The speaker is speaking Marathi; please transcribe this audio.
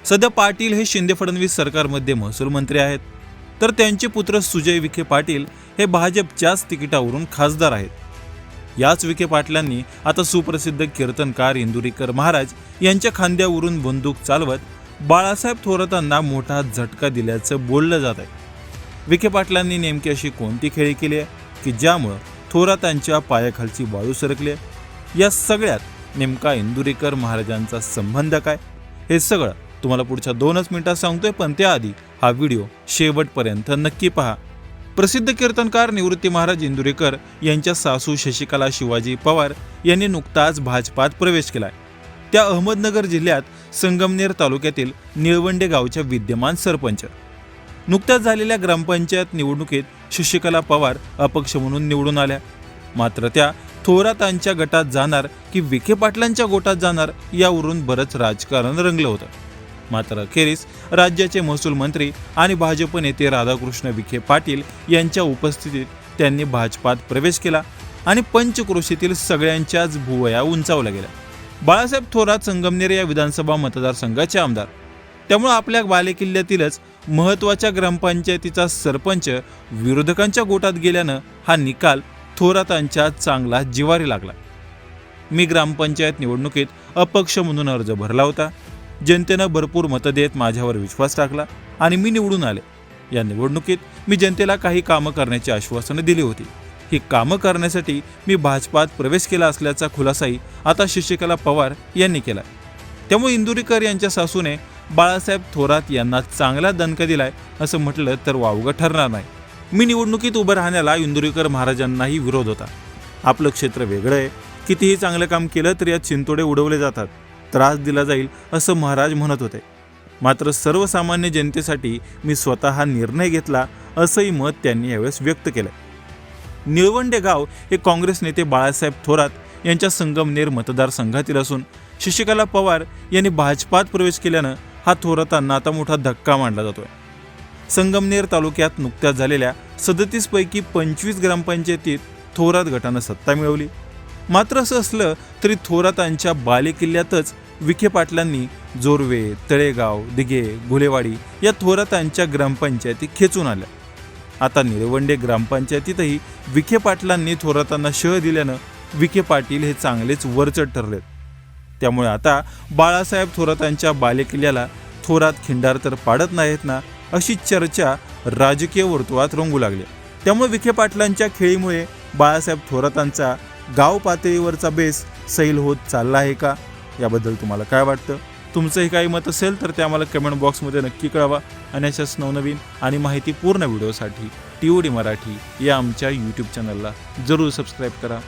सध्या पाटील हे शिंदे फडणवीस सरकारमध्ये महसूल मंत्री आहेत, तर त्यांचे पुत्र सुजय विखे पाटील हे भाजपच्याच तिकिटावरून खासदार आहेत. याच विखे पाटलांनी आता सुप्रसिद्ध कीर्तनकार इंदुरीकर महाराज यांच्या खांद्यावरून बंदूक चालवत बाळासाहेब थोरातांना मोठा झटका दिल्याचं बोललं जात आहे. विखे पाटलांनी नेमकी अशी कोणती खेळी केली आहे की ज्यामुळं थोरातांच्या पायाखालची वाळू सरकली आहे? या सगळ्यात नेमका इंदुरीकर महाराजांचा संबंध काय, हे सगळं तुम्हाला पुढच्या 2च मिनिटात सांगतोय. पण त्याआधी हा व्हिडिओ शेवटपर्यंत नक्की पहा. प्रसिद्ध कीर्तनकार निवृत्ती महाराज इंदुरीकर यांच्या सासू शशिकला शिवाजी पवार यांनी नुकताच भाजपात प्रवेश केलाय. त्या अहमदनगर जिल्ह्यात संगमनेर तालुक्यातील निळवंडे गावच्या विद्यमान सरपंच. नुकत्याच झालेल्या ग्रामपंचायत निवडणुकीत शशिकला पवार अपक्ष म्हणून निवडून आल्या. मात्र त्या थोरातांच्या गटात जाणार की विखे पाटलांच्या गोटात जाणार यावरून बरंच राजकारण रंगलं होतं. मात्र अखेरीस राज्याचे महसूल मंत्री आणि भाजप नेते राधाकृष्ण विखे पाटील यांच्या उपस्थितीत त्यांनी भाजपात प्रवेश केला आणि पंचक्रोशीतील सगळ्यांच्याच भुवया उंचावल्या गेल्या. बाळासाहेब थोरात संगमनेर या विधानसभा मतदारसंघाचे आमदार, त्यामुळे आपल्या बालेकिल्ल्यातीलच महत्त्वाच्या ग्रामपंचायतीचा सरपंच विरोधकांच्या गोटात गेल्यानं हा निकाल थोरातांच्या चांगला जिवारी लागला. मी ग्रामपंचायत निवडणुकीत अपक्ष म्हणून अर्ज भरला होता. जनतेनं भरपूर मतं देत माझ्यावर विश्वास टाकला आणि मी निवडून आले. या निवडणुकीत मी जनतेला काही कामं करण्याची आश्वासनं दिली होती. ही कामं करण्यासाठी मी भाजपात प्रवेश केला असल्याचा खुलासाही आता शशिकला पवार यांनी केला. त्यामुळे इंदुरीकर यांच्या सासूने बाळासाहेब थोरात यांना चांगला दणका दिलाय असं म्हटलं तर वावगं ठरणार नाही. मी निवडणुकीत उभं राहण्याला इंदुरीकर महाराजांनाही विरोध होता. आपलं क्षेत्र वेगळं आहे, कितीही चांगलं काम केलं तर यात चिंतोडे उडवले जातात, त्रास दिला जाईल असं महाराज म्हणत होते. मात्र सर्वसामान्य जनतेसाठी मी स्वतः हा निर्णय घेतला असंही मत त्यांनी यावेळेस व्यक्त केलं. निळवंडे गाव हे काँग्रेस नेते बाळासाहेब थोरात यांच्या संगमनेर मतदारसंघातील असून शशिकला पवार यांनी भाजपात प्रवेश केल्यानं हा थोरातांना आता मोठा धक्का मानला जातोय. संगमनेर तालुक्यात नुकत्याच झालेल्या 37 पैकी 25 ग्रामपंचायतीत थोरात गटानं सत्ता मिळवली. मात्र असं असलं तरी थोरातांच्या बालेकिल्ल्यातच विखे पाटलांनी जोरवे, तळेगाव, दिघे, घुलेवाडी या थोरातांच्या ग्रामपंचायती खेचून आल्या. आता निळवंडे ग्रामपंचायतीतही विखे पाटलांनी थोरातांना शह दिल्यानं विखे पाटील हे चांगलेच वरचढ ठरलेत. त्यामुळे आता बाळासाहेब थोरातांच्या बालेकिल्ल्याला थोरात खिंडार तर पाडत नाहीत ना, अशी चर्चा राजकीय वर्तुळात रंगू लागली. त्यामुळे विखे पाटलांच्या खेळीमुळे बाळासाहेब थोरातांचा गाव पातळीवरचा बेस सैल होत चालला आहे का, याबद्दल तुम्हाला काय वाटतं? तुमचंही काही मत असेल तर ते आम्हाला कमेंट बॉक्समध्ये नक्की कळवा. आणि अशाच नवनवीन आणि माहितीपूर्ण व्हिडिओसाठी TOD मराठी या आमच्या यूट्यूब चॅनलला जरूर सबस्क्राईब करा.